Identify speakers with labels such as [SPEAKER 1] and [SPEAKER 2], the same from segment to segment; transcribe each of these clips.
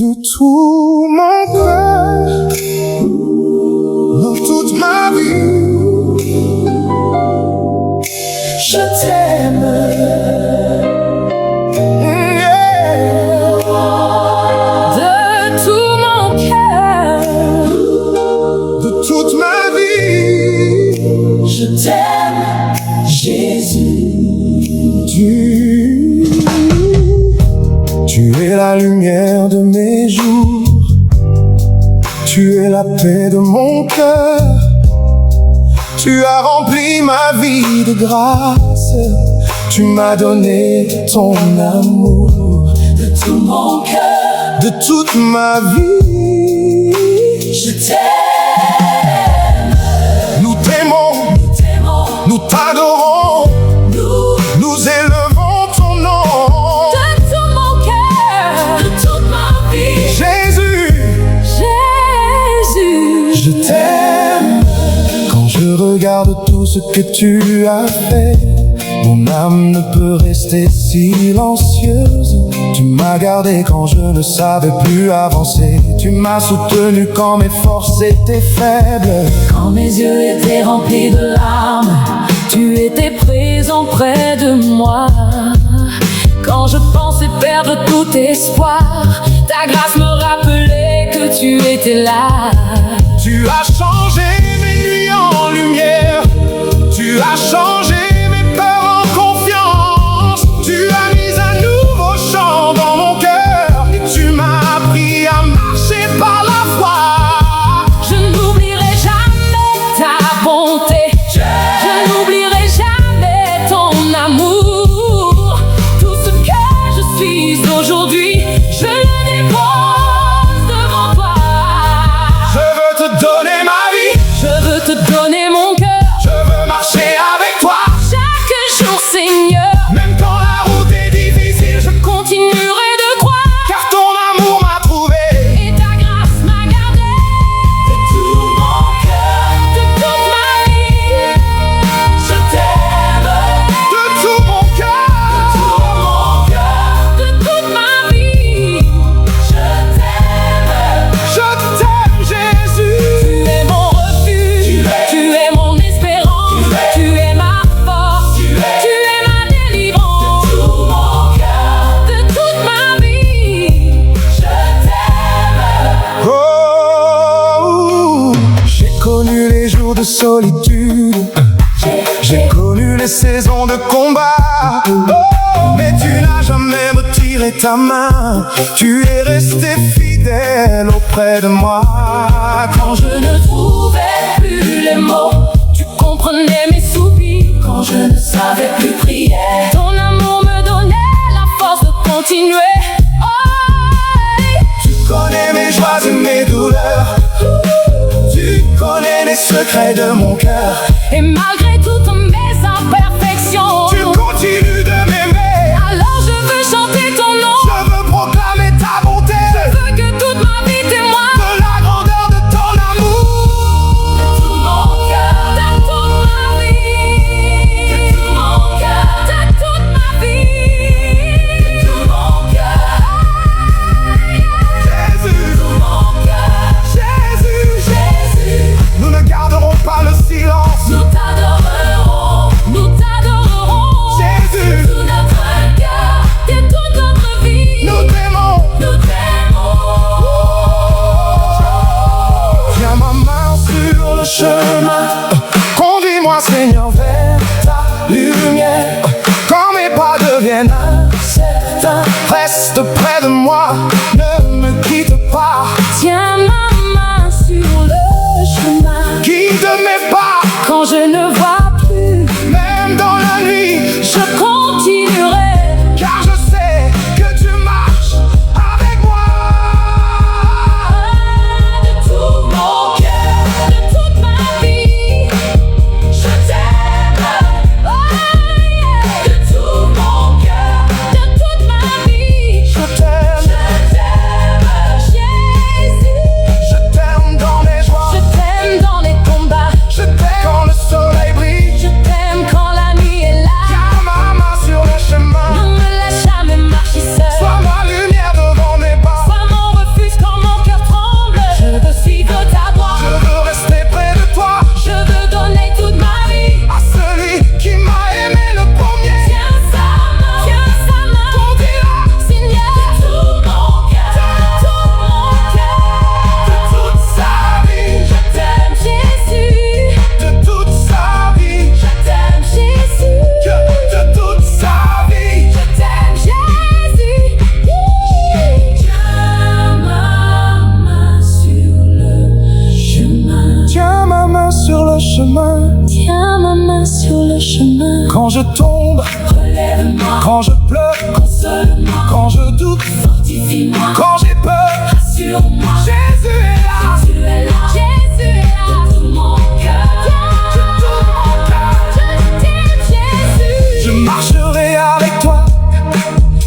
[SPEAKER 1] de tout mon cœur, de toute ma vie. Je t'aime.
[SPEAKER 2] De tout mon cœur,
[SPEAKER 1] de toute ma vie.
[SPEAKER 2] je t'aime, Jésus.
[SPEAKER 1] Tu es la lumière de mes jours, tu es la paix de mon cœur, tu as rempli ma vie de grâce, tu m'as donné ton amour.
[SPEAKER 2] De tout mon cœur,
[SPEAKER 1] De toute ma vie,
[SPEAKER 2] je t'aime.
[SPEAKER 1] nous t'aimons,
[SPEAKER 2] Nous t'aimons,
[SPEAKER 1] nous t'adorons, nous élevons ton nom.
[SPEAKER 2] de tout mon cœur, de toute ma vie.
[SPEAKER 1] Jésus,
[SPEAKER 2] Jésus,
[SPEAKER 1] je t'aime. Quand je regarde tout ce que tu as fait, mon âme ne peut rester silencieuse. Tu m'as gardé quand je ne savais plus avancer. Tu m'as soutenu quand mes forces étaient faibles.
[SPEAKER 2] quand mes yeux étaient remplis de larmes, tu étais présent près de moi. Quand je pensais perdre tout espoir, ta grâce me rappelait que tu étais là.
[SPEAKER 1] Tu as changé mes nuits en lumière. Tu as changé mes peurs en confiance. Tu as mis un nouveau chant dans mon cœur. Et tu m'as appris à marcher par la foi.
[SPEAKER 2] Je n'oublierai jamais ta bonté, je n'oublierai jamais ton amour. Tout ce que je suis aujourd'hui, je le dépose devant toi.
[SPEAKER 1] Je veux te donner ma vie.
[SPEAKER 2] Je veux te donner mon cœur,
[SPEAKER 1] Je veux marcher avec toi.
[SPEAKER 2] chaque jour, Seigneur.
[SPEAKER 1] Même quand la route est difficile,
[SPEAKER 2] Je continuerai de croire,
[SPEAKER 1] car ton amour m'a trouvé.
[SPEAKER 2] et ta grâce m'a gardé. De tout mon cœur, de toute ma vie, je t'aime.
[SPEAKER 1] De tout mon cœur,
[SPEAKER 2] De toute ma vie, je t'aime.
[SPEAKER 1] je t'aime, Jésus.
[SPEAKER 2] Tu es mon refuge, tu es mon espérance, tu es ma force, tu es ma délivrance. De tout mon cœur, de toute ma vie, je t'aime.
[SPEAKER 1] Oh, j'ai connu les jours de solitude, j'ai connu les saisons de combat. Oh, mais tu n'as jamais retiré ta main. Tu es resté fidèle auprès de moi.
[SPEAKER 2] Quand je ne trouvais plus les mots, tu comprenais mes soupirs. Quand je ne savais plus prier, ton amour me donnait la force de continuer. Oh,
[SPEAKER 1] Tu connais mes joies et mes douleurs. Tu connais les secrets de mon cœur.
[SPEAKER 2] et malgré toutes mes imperfections,
[SPEAKER 1] Tu continues de m'aimer.
[SPEAKER 2] alors je veux chanter ton nom.
[SPEAKER 1] Je veux proclamer ta bonté.
[SPEAKER 2] Je veux que toute ma vie témoigne
[SPEAKER 1] De la grandeur de ton amour.
[SPEAKER 2] de tout mon cœur, de toute ma vie, de tout mon cœur, de toute ma vie, de tout mon cœur,
[SPEAKER 1] Jésus,
[SPEAKER 2] de tout mon cœur.
[SPEAKER 1] Jésus,
[SPEAKER 2] Jésus,
[SPEAKER 1] nous ne garderons pas le silence.
[SPEAKER 2] nous t'adorerons, nous t'adorerons.
[SPEAKER 1] Jésus,
[SPEAKER 2] Tout notre cœur et toute notre vie,
[SPEAKER 1] nous t'aimons.
[SPEAKER 2] nous t'aimons.
[SPEAKER 1] Tiens ma main sur le chemin. Conduis-moi, Seigneur, vers ta lumière. Quand mes pas deviennent incertains, reste près de moi, ne me quitte pas.
[SPEAKER 2] Tiens ma main sur le chemin,
[SPEAKER 1] Guide mes pas,
[SPEAKER 2] quand je ne vois plus,
[SPEAKER 1] même dans la nuit,
[SPEAKER 2] je continuerai.
[SPEAKER 1] car je sais que tu marches avec moi.
[SPEAKER 2] De tout mon cœur, de toute ma vie, je t'aime. Oh yeah. De tout mon cœur, de toute ma vie,
[SPEAKER 1] Je t'aime,
[SPEAKER 2] je t'aime. Jésus,
[SPEAKER 1] je t'aime dans mes joies.
[SPEAKER 2] je t'aime dans les combats.
[SPEAKER 1] Je je tombe,
[SPEAKER 2] relève-moi.
[SPEAKER 1] quand je pleure,
[SPEAKER 2] console-moi.
[SPEAKER 1] quand je doute,
[SPEAKER 2] fortifie-moi.
[SPEAKER 1] quand j'ai peur,
[SPEAKER 2] rassure-moi.
[SPEAKER 1] Jésus est là.
[SPEAKER 2] Tu es là. Jésus est là. De tout mon cœur.
[SPEAKER 1] De tout mon cœur.
[SPEAKER 2] Je t'aime, Jésus.
[SPEAKER 1] Je marcherai avec toi,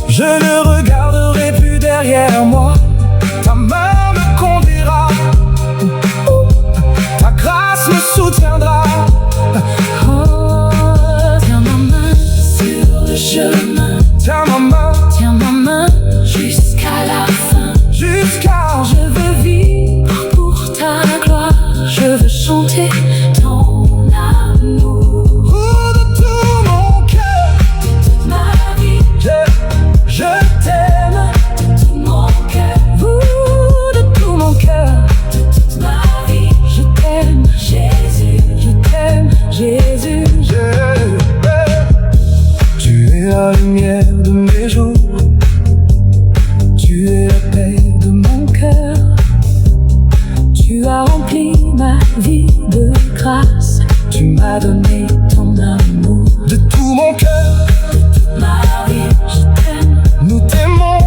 [SPEAKER 1] je ne regarderai plus derrière moi. Ta main me conduira, ta grâce me soutiendra.
[SPEAKER 2] Oh, tiens ma main sur le chemin.
[SPEAKER 1] Tiens ma main,
[SPEAKER 2] Tiens ma main jusqu'à la fin.
[SPEAKER 1] jusqu'à
[SPEAKER 2] Je veux vivre pour ta gloire. Je veux chanter ton amour.
[SPEAKER 1] de tout mon cœur.
[SPEAKER 2] Toute ma vie,
[SPEAKER 1] Je t'aime,
[SPEAKER 2] de tout mon cœur.
[SPEAKER 1] de tout mon cœur.
[SPEAKER 2] Toute ma vie,
[SPEAKER 1] Je t'aime,
[SPEAKER 2] Jésus.
[SPEAKER 1] je t'aime, Jésus. Tu es la lumière de mes jours, tu es la paix de mon cœur.
[SPEAKER 2] Tu as rempli ma vie de grâce.
[SPEAKER 1] Tu m'as donné
[SPEAKER 2] Ton amour,
[SPEAKER 1] de tout mon cœur.
[SPEAKER 2] ma vie, je t'aime.
[SPEAKER 1] Nous t'aimons,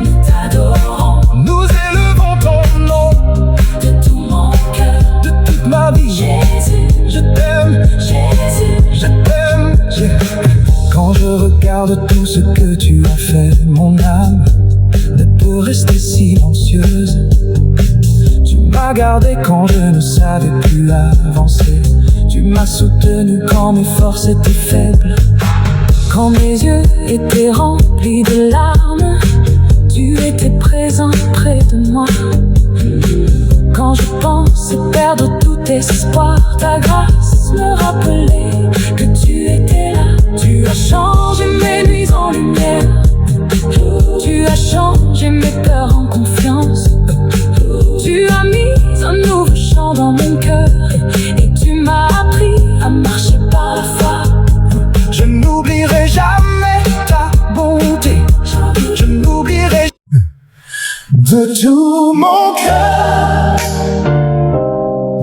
[SPEAKER 2] Nous t'adorons
[SPEAKER 1] nous élevons ton nom.
[SPEAKER 2] de tout mon cœur.
[SPEAKER 1] De toute ma vie,
[SPEAKER 2] Jésus,
[SPEAKER 1] je t'aime,
[SPEAKER 2] Jésus.
[SPEAKER 1] je t'aime. Quand je regarde tout ce que tu as fait, mon âme ne peut rester silencieuse. Tu m'as gardé quand je ne savais plus avancer. Tu m'as soutenu quand mes forces étaient faibles.
[SPEAKER 2] Quand mes yeux étaient remplis de larmes, tu étais présent près de moi. Quand je pensais perdre tout espoir, ta grâce me rappelait que tu étais là. Tu as changé mes nuits en lumière. Tu as changé mes peurs en confiance. Tu as mis un nouveau chant dans mon cœur. Et tu m'as appris à marcher par la foi.
[SPEAKER 1] Je n'oublierai jamais ta bonté. Je n'oublierai de tout mon cœur,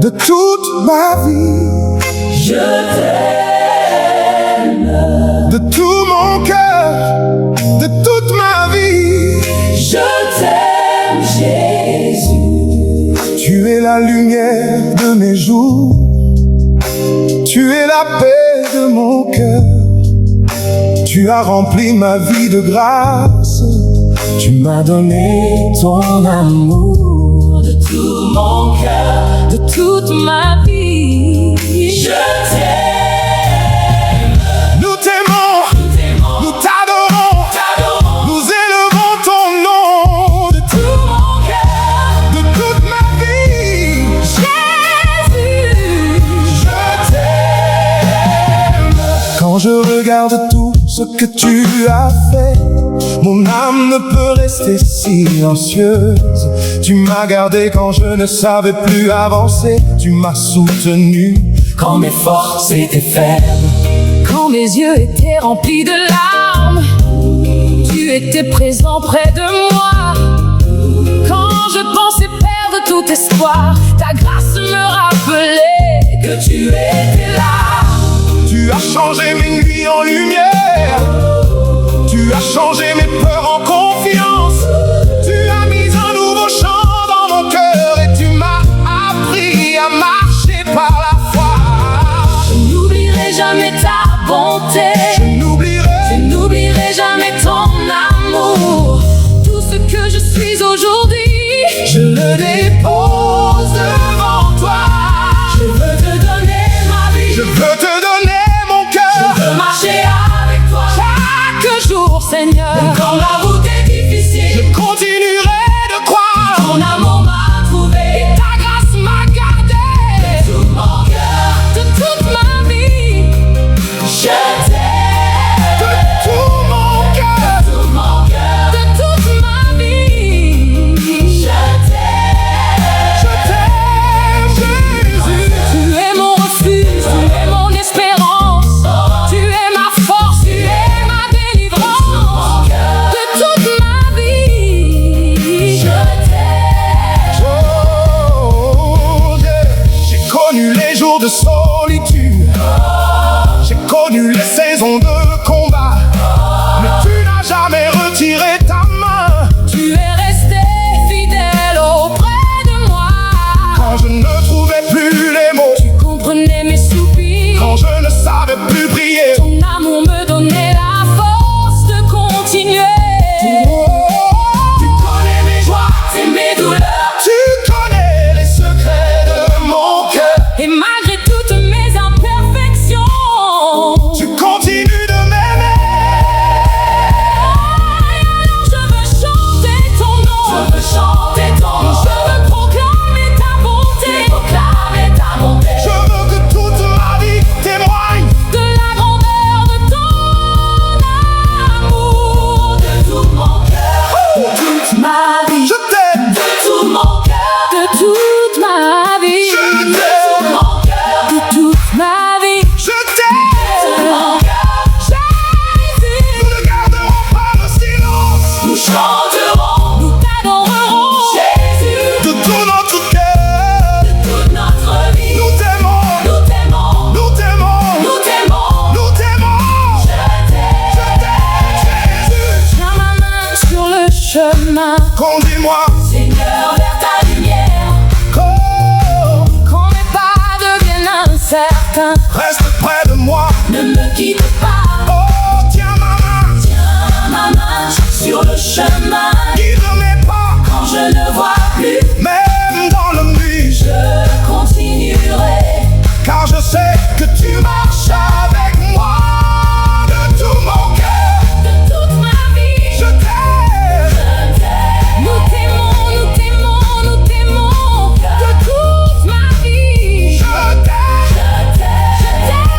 [SPEAKER 1] de toute ma vie.
[SPEAKER 2] Je t'aime.
[SPEAKER 1] De tout mon cœur, de toute ma vie.
[SPEAKER 2] Je t'aime, Jésus.
[SPEAKER 1] Tu es la lumière de mes jours, tu es la paix de mon cœur. Tu as rempli ma vie de grâce, tu m'as donné ton amour.
[SPEAKER 2] De tout mon cœur, de toute ma vie. Je t'aime.
[SPEAKER 1] Nous t'aimons, nous t'adorons, nous élevons ton nom. De
[SPEAKER 2] tout mon cœur,
[SPEAKER 1] de toute ma vie,
[SPEAKER 2] Jésus.
[SPEAKER 1] je t'aime. Quand je regarde tout ce que tu as fait, mon âme ne peut rester silencieuse. Tu m'as gardé quand je ne savais plus avancer. Tu m'as soutenu quand mes forces étaient faibles.
[SPEAKER 2] Quand mes yeux étaient remplis de larmes, tu étais présent près de moi. Quand je pensais perdre tout espoir, ta grâce me rappelait que tu étais là.
[SPEAKER 1] Tu as changé mes nuits en lumière, tu as changé mes peurs en confiance. Tu as mis un nouveau chant dans mon cœur et tu m'as appris à marcher par la foi.
[SPEAKER 2] Je n'oublierai jamais ta bonté, je n'oublierai jamais ton amour. Tout ce que je suis aujourd'hui,
[SPEAKER 1] je le dépose devant toi.
[SPEAKER 2] je veux te donner ma vie,
[SPEAKER 1] Je veux te donner mon cœur,
[SPEAKER 2] je veux marcher avec toi
[SPEAKER 1] chaque
[SPEAKER 2] jour, Seigneur.
[SPEAKER 1] quand la route est difficile, je continuerai de croire.
[SPEAKER 2] Ton amour m'a trouvé,
[SPEAKER 1] Et ta grâce m'a gardé.
[SPEAKER 2] de tout mon cœur, de toute ma vie. Je t'aime,
[SPEAKER 1] De tout mon cœur,
[SPEAKER 2] de tout mon cœur, de toute ma vie. Je t'aime,
[SPEAKER 1] Jésus.
[SPEAKER 2] tu es mon refuge, tu es mon espérance. Tu es ma force, tu es ma délivrance. De ma vie.
[SPEAKER 1] Je t'aime
[SPEAKER 2] De tout mon cœur, de toute ma vie.
[SPEAKER 1] Je
[SPEAKER 2] De
[SPEAKER 1] t'aime
[SPEAKER 2] tout mon cœur, de toute ma vie.
[SPEAKER 1] Je
[SPEAKER 2] De
[SPEAKER 1] t'aime
[SPEAKER 2] tout mon cœur, Jésus.
[SPEAKER 1] Nous ne garderons pas le silence.
[SPEAKER 2] Nous chanterons, nous t'adorerons, Jésus.
[SPEAKER 1] De tout notre cœur
[SPEAKER 2] De toute notre vie,
[SPEAKER 1] nous t'aimons.
[SPEAKER 2] nous t'aimons,
[SPEAKER 1] Nous t'aimons.
[SPEAKER 2] nous t'aimons.
[SPEAKER 1] Nous t'aimons.
[SPEAKER 2] Je t'aime.
[SPEAKER 1] Je t'aime Jésus.
[SPEAKER 2] Tiens ma main sur le chemin,
[SPEAKER 1] Conduis-moi
[SPEAKER 2] Seigneur, vers ta lumière.
[SPEAKER 1] oh,
[SPEAKER 2] Quand mes pas deviennent incertains,
[SPEAKER 1] reste près de moi.
[SPEAKER 2] ne me quitte pas.
[SPEAKER 1] Oh, tiens ma main,
[SPEAKER 2] Tiens ma main sur le chemin.
[SPEAKER 1] guide mes pas.
[SPEAKER 2] Quand je ne vois plus,
[SPEAKER 1] Même dans le nuit,
[SPEAKER 2] je continuerai.
[SPEAKER 1] car je sais que tu marches avec moi. De tout mon cœur,
[SPEAKER 2] De toute ma vie,
[SPEAKER 1] je t'aime.
[SPEAKER 2] nous t'aimons, nous t'aimons, nous t'aimons. De toute ma vie,
[SPEAKER 1] Je t'aime.
[SPEAKER 2] je t'aime.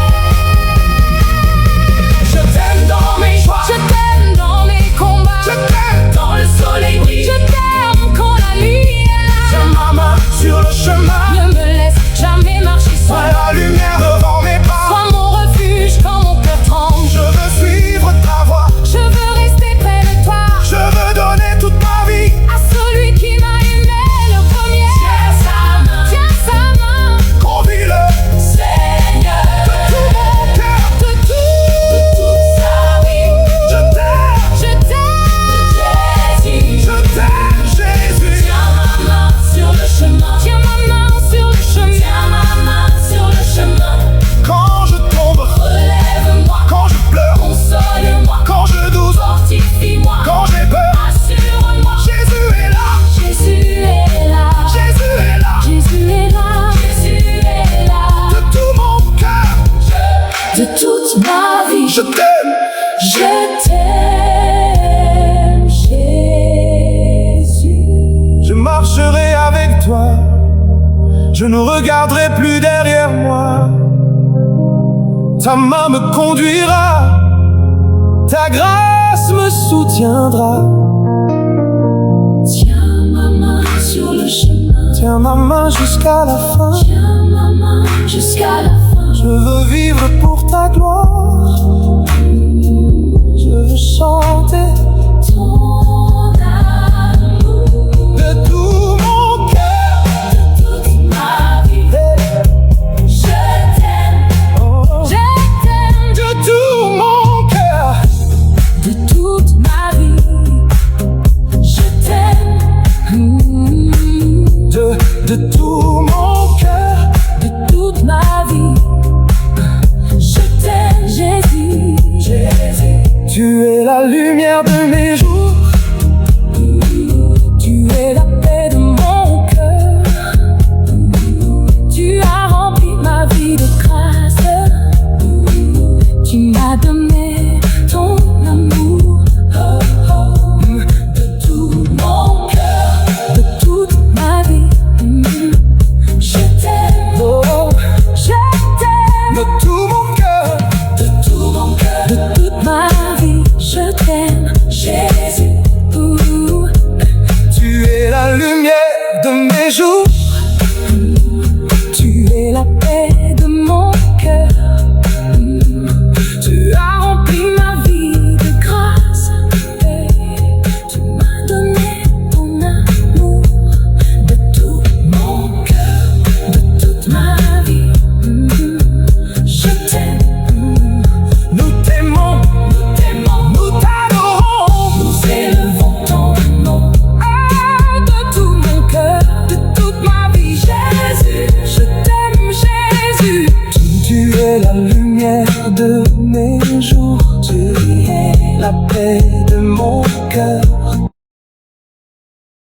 [SPEAKER 1] Je t'aime dans mes choix.
[SPEAKER 2] Je t'aime dans mes combats.
[SPEAKER 1] Je t'aime.
[SPEAKER 2] Quand le soleil brille, je t'aime quand la nuit est là.
[SPEAKER 1] Tiens ma main sur le chemin.
[SPEAKER 2] Ne me laisse jamais marcher
[SPEAKER 1] Sois
[SPEAKER 2] seul.
[SPEAKER 1] la lumière devant mes pas.
[SPEAKER 2] Sois mon refuge quand mon cœur tremble.
[SPEAKER 1] Je veux suivre ta voie.
[SPEAKER 2] Je veux rester près de toi.
[SPEAKER 1] Je veux donner toute ma vie.
[SPEAKER 2] À celui qui m'a aimé le premier. Tiens sa main,
[SPEAKER 1] Conduis-le
[SPEAKER 2] Seigneur.
[SPEAKER 1] de tout mon cœur.
[SPEAKER 2] De toute sa vie,
[SPEAKER 1] Je t'aime.
[SPEAKER 2] je t'aime, Jésus.
[SPEAKER 1] Je t'aime, Jésus.
[SPEAKER 2] Tiens ma main sur le chemin. Tiens ma main sur le chemin. Tiens ma main sur le chemin.
[SPEAKER 1] Quand je tombe,
[SPEAKER 2] Relève-moi,
[SPEAKER 1] quand je pleure,
[SPEAKER 2] console-moi,
[SPEAKER 1] quand je doute,
[SPEAKER 2] fortifie-moi,
[SPEAKER 1] quand j'ai peur,
[SPEAKER 2] assure-moi.
[SPEAKER 1] Jésus est là.
[SPEAKER 2] Jésus est là,
[SPEAKER 1] Jésus est là.
[SPEAKER 2] Jésus est là, Jésus est là.
[SPEAKER 1] De tout mon cœur,
[SPEAKER 2] De toute ma vie,
[SPEAKER 1] je t'aime.
[SPEAKER 2] je t'aime, Jésus.
[SPEAKER 1] Je marcherai avec toi. Je ne regarderai plus derrière moi. Ta main me conduira. Ta grâce me soutiendra.
[SPEAKER 2] Tiens ma main sur le chemin.
[SPEAKER 1] Tiens ma main jusqu'à la fin.
[SPEAKER 2] Tiens ma main jusqu'à la fin.
[SPEAKER 1] Je veux vivre pour ta gloire. Je veux chanter